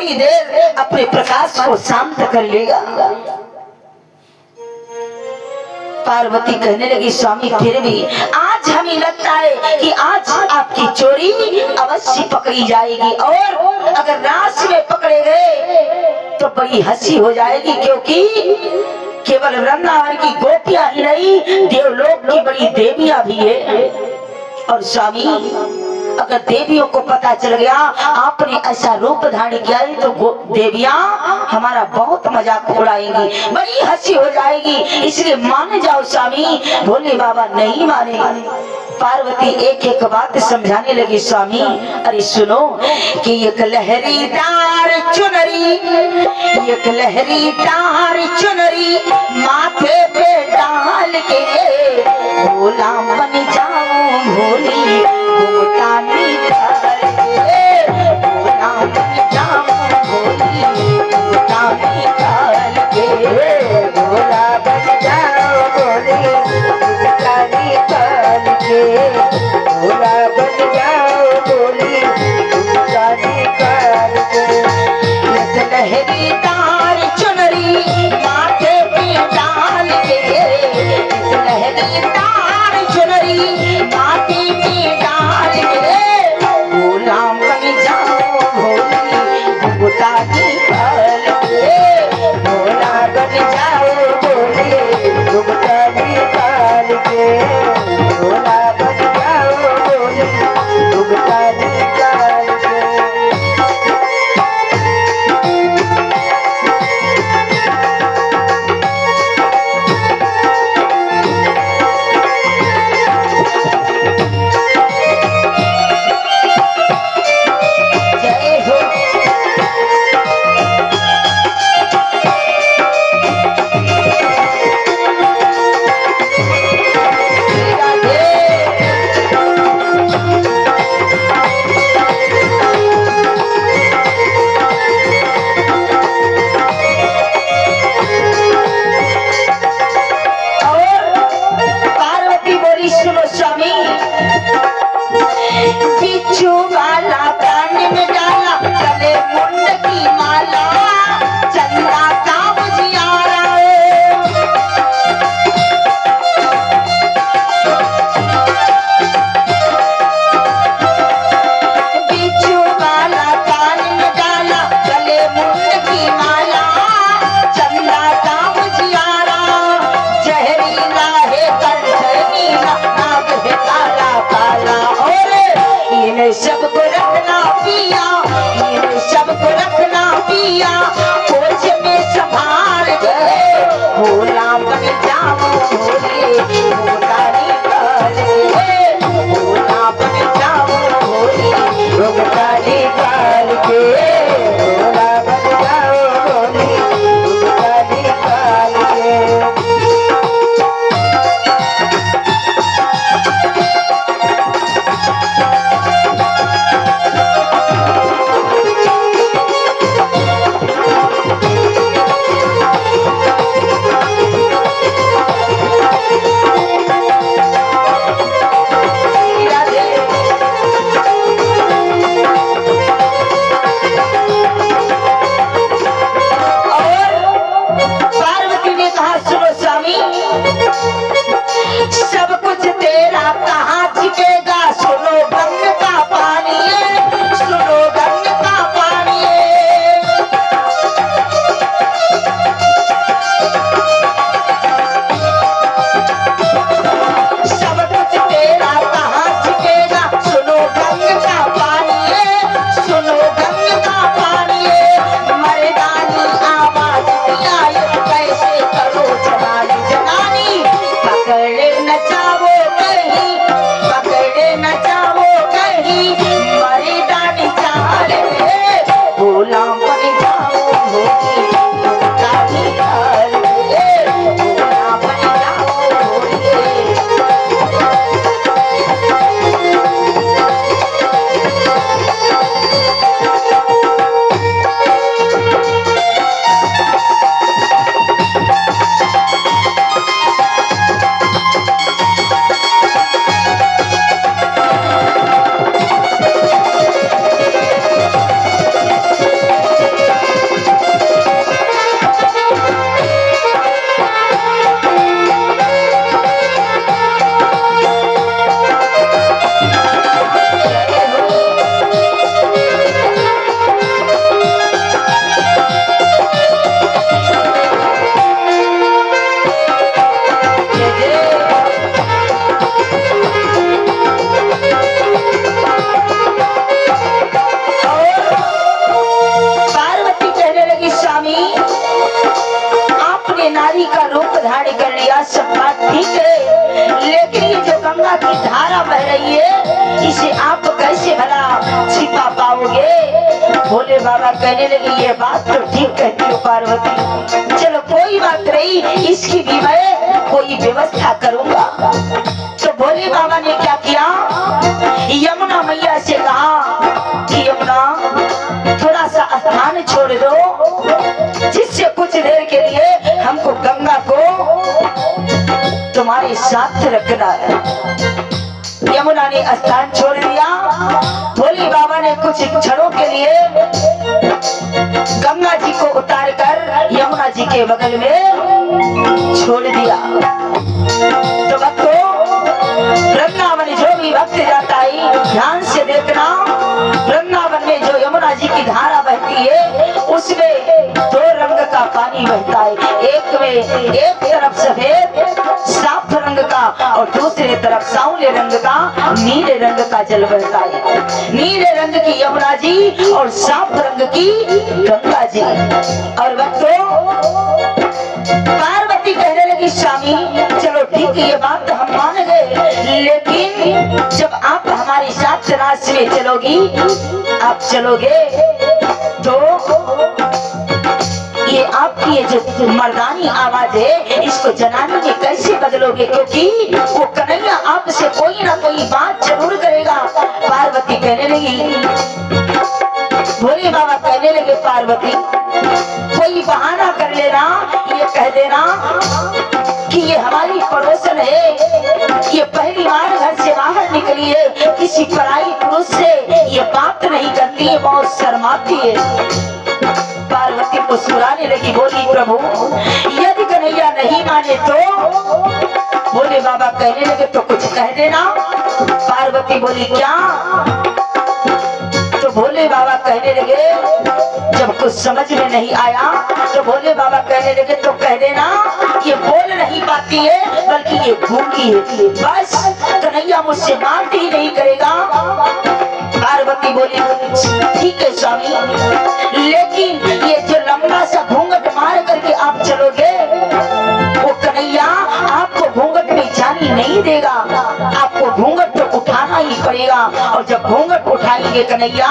थोड़ी देर अपने प्रकाश को शांत कर लेगा। पार्वती कहने लगी स्वामी फिर भी आज हमें लगता है कि आज आपकी चोरी अवश्य पकड़ी जाएगी, और अगर रात में पकड़े गए तो बड़ी हंसी हो जाएगी, क्योंकि केवल वृंदावन की गोपियां ही नहीं, देवलोक की बड़ी देवियां भी है। और स्वामी अगर देवियों को पता चल गया आपने ऐसा रूप धारण किया है तो देवियां हमारा बहुत मजाक उड़ाएंगी, बड़ी हंसी हो जाएगी, इसलिए मान जाओ स्वामी। भोले बाबा नहीं माने। पार्वती एक एक बात समझाने लगी स्वामी अरे सुनो कि एक लहरीदार चुनरी, एक लहरीदार चुनरी माथे पे डाल के भोला बन जाऊं भोली घूमता निकाल के, भोला बन जाऊं भोली घूमता निकाल के, भोला बन जाऊं भोली घूमता निकाल के, भोला बन जाऊं भोली घूमता निकाल के। एक लहरीदार चुनरी माथे पे डाल के, एक लहरीदार चुनरी माथे पे डाल के, भोला बन जाओ भोली घूमता निकाल के, भोला बन जाओ भोली घूमता निकाल के, भोला बन जाओ भोली घूमता निकाल के। बिच्छू वाला कान में डाला गले मुंड की माला, चंदा का बुझियारा बिच्छू वाला कान में डाला गले मुंड की माला, चंदा का बुझियारा जहरीला है कंठनीला नाग है काला काला, और इन सबको रखना पिया, इन सबको रखना पिया, कोच में संभाल गए, भोला बन जाओ भोले घूमता निकाल के, भोला बन जाओ भोले घूमता निकाल के, भोला बन जाओ भोले घूमता निकाल के। सब कुछ तेरा कहाँ छिपेगा, सुनो गंग का पानी है, सुनो गंग का पानी है। सब कुछ तेरा कहाँ छिपेगा, सुनो गंग का पानी है, सुनो गंग का पानी है। मर्दानी आवाज दिया कैसे करो जनानी जनानी, पकड़े न जाओ कहीं, पकड़े न जाओ कहीं, मर्दानी चाल में भोला बन जाओ भोली घूमता निकाल के, भोला बन जाओ भोली। नारी का रूप धारण कर लिया, सब बात ठीक है, लेकिन ये जो गंगा की धारा बह रही है इसे आप कैसे भला छिपा पाओगे? भोले बाबा कहने लगे ये बात तो ठीक कहती हो पार्वती, चलो कोई बात नहीं, इसकी भी मैं कोई व्यवस्था करूंगा। तो भोले बाबा ने क्या किया, यमुना मैया से कहा कि यमुना थोड़ा सा स्थान छोड़ दो, जिससे कुछ देर के लिए हमको गंगा को तुम्हारे साथ रखना है। यमुना ने स्थान छोड़ दिया। भोले बाबा ने कुछ क्षणों के लिए गंगा जी को उतारकर यमुना जी के बगल में छोड़ दिया। तो भक्तों, वृंदावन जो भी भक्त जाता है ध्यान से देखना, वृंदावन में जो यमुना जी की धारा बहती है उसमें दो रंग का पानी बहता है, एक में एक तरफ सफेद साफ रंग का और दूसरी तरफ सांवले रंग का नीले रंग का जल बहता है। नीले रंग की यमुना जी और साफ रंग की गंगा जी। और भक्तों, पार्वती कहने लगी स्वामी चलो ठीक है ये बात तो हम मान गए, लेकिन जब आप हमारे साथ रास्ते में चलोगी, आप चलोगे तो ये आपकी ये जो मर्दानी आवाज है इसको जनानी में कैसे बदलोगे, क्योंकि वो कन्हैया आपसे कोई ना कोई बात जरूर करेगा। पार्वती कहने लगी, भोले बाबा कहने लगे पार्वती कोई बहाना कर लेना, ये कह देना कि ये हमारी पड़ोसन है, ये पहली बार घर से बाहर निकली है, किसी पराई पुरुष से ये बात नहीं करती है, बहुत शर्माती है। पार्वती मुस्कुराने लगी, बोली प्रभु यदि कन्हैया नहीं माने तो? भोले बाबा कहने लगे तो कुछ कह देना। पार्वती बोली क्या? तो भोले बाबा कहने लगे जब कुछ समझ में नहीं आया तो भोले बाबा कहने लगे तो कह देना ये बोल नहीं पाती है बल्कि ये गूंगी है, बस कन्हैया मुझसे बात ही नहीं करेगा। पार्वती बोली ठीक है स्वामी, लेकिन ये जो लंबा सा घूंघट मार करके आप चलोगे वो कन्हैया आपको घूंघट में जानी नहीं देगा, आपको घूंघट तो उठाना ही पड़ेगा, और जब घूंघट उठाएंगे कन्हैया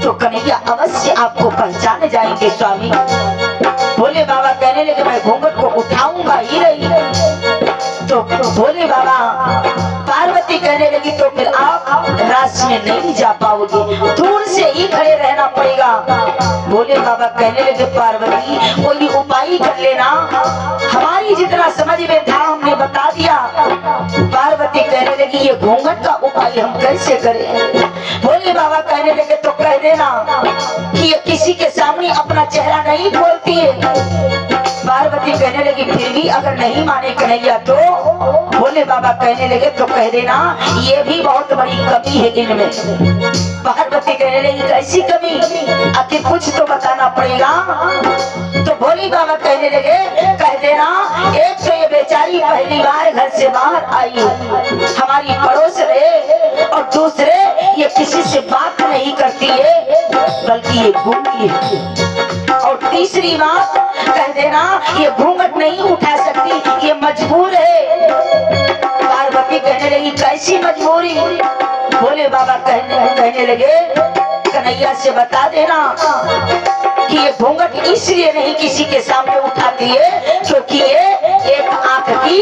तो कन्हैया अवश्य आपको पहचान जाएंगे स्वामी। भोले बाबा कहने लगे मैं घूंघट को उठाऊंगा ही नहीं। तो भोले बाबा पार्वती कहने लगी तो फिर आप रास्ते में नहीं जा पाओगे, दूर से ही खड़े रहना पड़ेगा। भोले बाबा कहने लगे पार्वती कोई उपाय कर लेना, हमारी जितना समझ में था हमने बता दिया। पार्वती कहने लगी ये घूंघट का उपाय हम कैसे करें? भोले बाबा कहने लगे तो कह देना कि ये किसी के सामने अपना चेहरा नहीं खोलती है। पार्वती कहने लगी फिर भी अगर नहीं माने कन्हैया तो? भोले बाबा कहने लगे तो कह देना ये भी बहुत बड़ी कमी है इनमें। पार्वती कहने लगी कैसी कमी? आखिर कुछ तो बताना पड़ेगा। तो भोले बाबा कहने लगे कह देना एक तो ये बेचारी पहली बार घर से बाहर आई, हमारी पड़ोस है, और दूसरे ये किसी से बात नहीं करती है बल्कि ये गूंगी है, और तीसरी बात कह देना ये घूंघट नहीं उठा सकती, ये मजबूर है। पार्वती कहने लगी कैसी मजबूरी? भोले बाबा कहने लगे कन्हैया से बता देना कि ये घूंघट इसलिए नहीं किसी के सामने उठाती है क्योंकि ये एक आंख की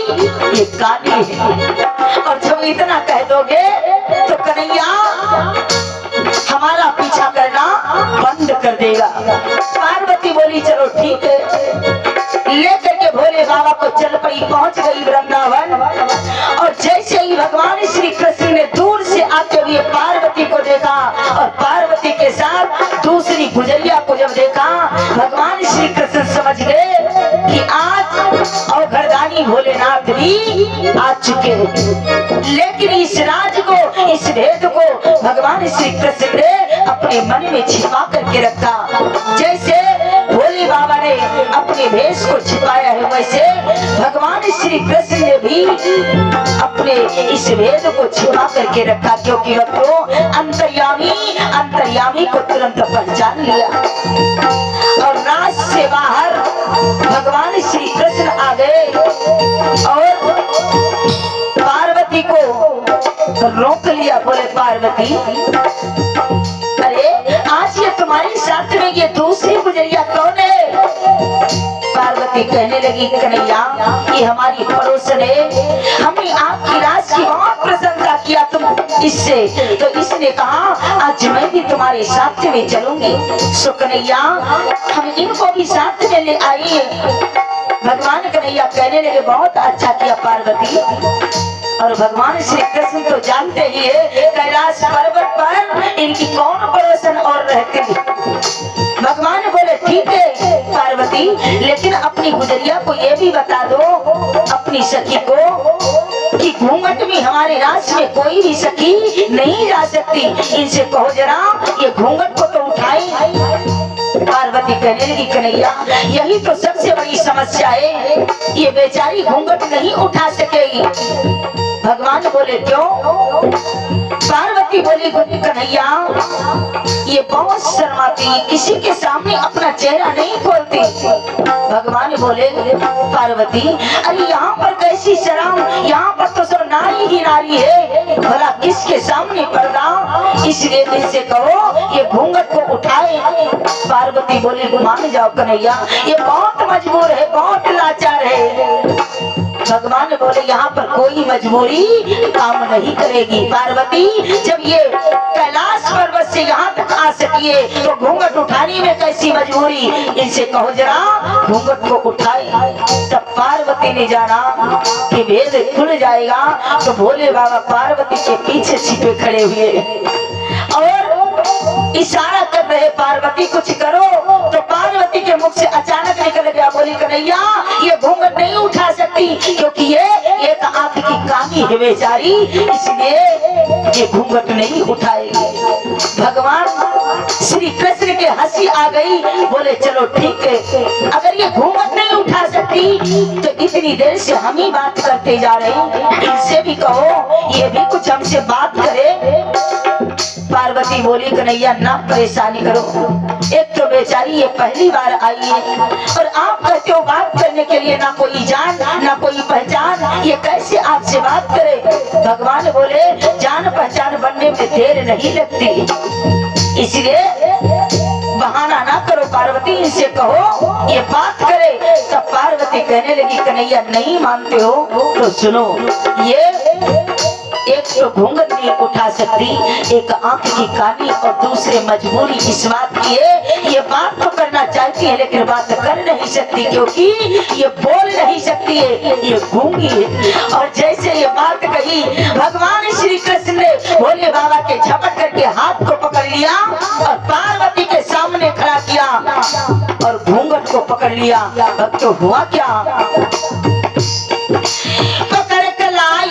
ये काली है, और जब इतना कह दोगे तो कन्हैया हमारा पीछा करना बंद कर देगा। पार्वती बोली चलो ठीक है, लेकर के भोले बाबा को चल पड़ी, पहुंच गई वृंदावन। और जैसे ही भगवान श्री कृष्ण ने दूर से आते हुए पार्वती को देखा और पार्वती के साथ दूसरी गुजरिया को जब देखा, भगवान श्री कृष्ण समझ गए कि आज औघड़दानी भोलेनाथ भी आ चुके हैं। लेकिन इस राज को, इस भेद को भगवान श्री कृष्ण ने अपने मन में छिपा करके रखा। जैसे भोले बाबा ने अपने भेष को छिपाया है, वैसे भगवान श्री कृष्ण ने भी अपने इस भेद को छिपा करके रखा, क्योंकि वो अंतर्यामी को तुरंत पहचान लिया और राज से बाहर और पार्वती को रोक लिया। बोले पार्वती, अरे आज ये तुम्हारे साथ में ये दूसरी गुजरिया कौन है? पार्वती कहने लगी, कन्हैया ये हमारी पड़ोसन है, हमने आपकी राज की बहुत प्रशंसा किया तुम इससे, तो इसने कहा आज मैं भी तुम्हारे साथ में चलूंगी। सो कन्हैया हम इनको भी साथ में ले आई। भगवान कन्हैया कहने लगे, बहुत अच्छा किया पार्वती। और भगवान श्री कृष्ण तो जानते ही है कैलाश पर्वत पर इनकी कौन पड़ोसन और रहते हैं। भगवान बोले ठीक है पार्वती, लेकिन अपनी गुजरिया को ये भी बता दो, अपनी सखी को, कि घूंघट में हमारे राज में कोई भी सखी नहीं जा सकती। इनसे कहो जरा ये घूंघट को तो उठाए। पार्वती कहने लगी, कन्हैया यही तो सबसे बड़ी समस्या है, ये बेचारी घूंघट नहीं उठा सकेगी। भगवान बोले क्यों? पार्वती बोली, कन्हैया ये बहुत शर्माती, किसी के सामने अपना चेहरा नहीं खोलती। भगवान बोले पार्वती, अरे यहाँ पर कैसी शर्म, यहाँ पर तो सब नारी ही नारी है, भला किसके सामने पर्दा? इसलिए इनसे कहो ये घूंघट को उठाए। पार्वती बोले मान जाओ कन्हैया, ये बहुत मजबूर है, बहुत लाचार है। भगवान बोले यहाँ पर कोई मजबूरी काम नहीं करेगी। पार्वती जब ये कैलाश पर्वत से यहाँ तक आ सकी है तो घूंघट उठाने में कैसी मजबूरी? इनसे कहो जरा घूंघट को उठाए। तब पार्वती ने जाना कि भेद खुल जाएगा, तो भोले बाबा पार्वती के पीछे छिपे खड़े हुए और इशारा कर रहे, पार्वती कुछ करो। तो पार्वती के मुख से अचानक निकल गया, बोली कन्हैया ये घूंघट नहीं उठा सकती, क्योंकि ये एक आंख की कानी है बेचारी, इसलिए ये घूंघट नहीं उठाएगी। भगवान श्री कृष्ण के हंसी आ गई, बोले चलो ठीक है, अगर ये घूंघट नहीं उठा सकती तो इतनी देर से हम ही बात करते जा रहे हैं, इनसे भी कहो ये भी कुछ हमसे बात करे। पार्वती बोली कन्हैया ना परेशानी करो, एक तो बेचारी ये पहली बार आई है और आप कहते हो बात करने के लिए ना कोई जान ना कोई पहचान, ये कैसे आपसे बात करे? भगवान बोले जान पहचान बनने में देर नहीं लगती, इसलिए बहाना ना करो पार्वती, इनसे कहो ये बात करे। तब पार्वती कहने लगी कन्हैया नहीं मानते हो तो सुनो, ये एक तो घूंघट नहीं उठा सकती, एक आंख की कानी और दूसरे मजबूरी इस बात की है, ये बात तो करना चाहती है लेकिन बात कर नहीं सकती, क्योंकि ये बोल नहीं सकती है, ये गूंगी है। और जैसे ये बात कही भगवान श्री कृष्ण ने भोले बाबा के झपट करके हाथ को पकड़ लिया और पार्वती के सामने खड़ा किया और घूंघट को पकड़ लिया। अब तो हुआ क्या?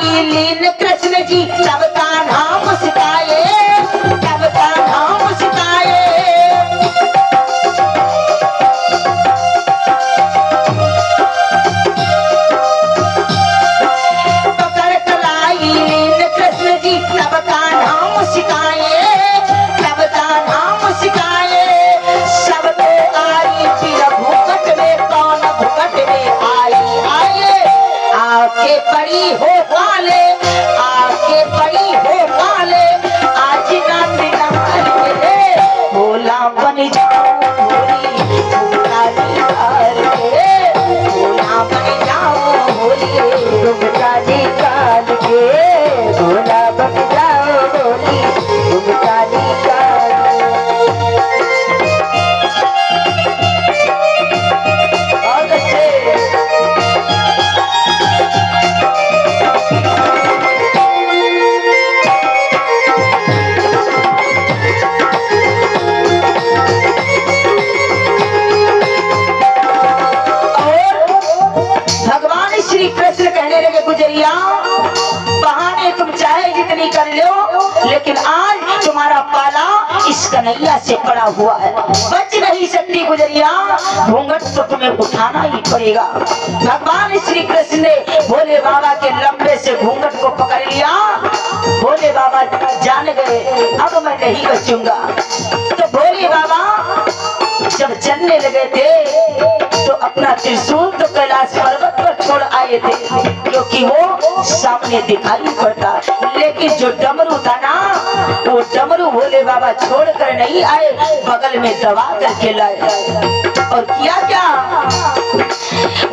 लीन कृष्ण जी तब का नाम सिखाए, तब का नाम सिखाए। पकड़ कलाई लीन कृष्ण जी तब का नाम सिखाए, तब का नाम सिखाए। सबको आई फिर घूंघट में कौन घूंघट में आई, आए आके पड़ी हो वाले, आके पड़ी हो वाले, आज रात नमाज भोला बन जाओ भोली, भोला निकाल के, भोला बन जाओ भोली, भोला निकाल के, भोला बन जाओ भोली, भोला निकाल। और अच्छे गुजरिया बहाने तुम चाहे जितनी कर लो, लेकिन आज तुम्हारा पाला इस कन्हैया से पड़ा हुआ है, बच नहीं सकती गुजरिया, घूंघट तो तुम्हें उठाना ही पड़ेगा। भगवान श्री कृष्ण ने भोले बाबा के लंबे से घूंघट को पकड़ लिया। भोले बाबा जान गए अब मैं नहीं बचूंगा। तो भोले बाबा जब चलने लगे थे तो अपना त्रिशूल तो कैलाश पर्वत पर छोड़ आए आए थे, क्योंकि वो सामने दिखाई पड़ता। लेकिन जो डमरू था ना, वो डमरू भोले बाबा छोड़ कर नहीं आए, बगल में दबा करके लाए। और किया क्या,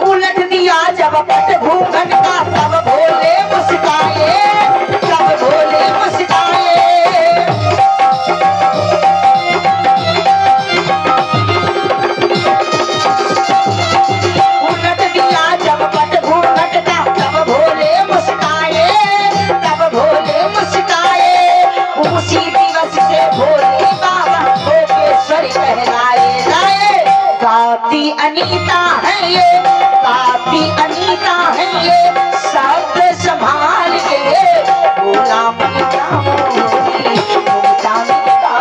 उलट दिया जब पट घूंघट का, तब भोले मुस्काए, तब भोले मुस्काए। उलट दिया जब पट घूंघट का, तब भोले मुस्काए, तब भोले मुस्काए। उसी दिवस से भोले बाबा भोगेश्वरी कहलाए लाए। गाती अनीता है ये, गाती अनीता है ये, शब्द संभाल के भोला मन क्या मोरी, भोला मन क्या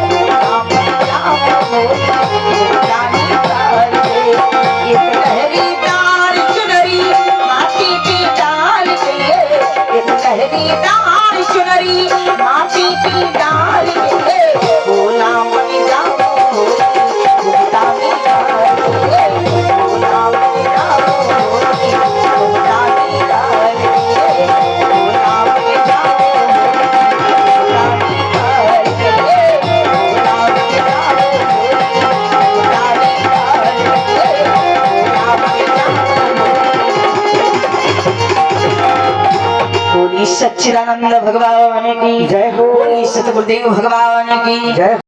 भोला मन क्या मोरी, भोला मन क्या। एक लहरीदार चुनरी माटी की डाल के, एक लहरीदार चुनरी माटी की डाल के, भोला मन क्या मोरी, भोला मन क्या मोरी, भोला मन क्या मोरी, भोला मन क्या मोरी, भोला मन क्या बोली सच्चिदानंद भगवान की जय हो, बोली सतगुरुदेव भगवान की जय।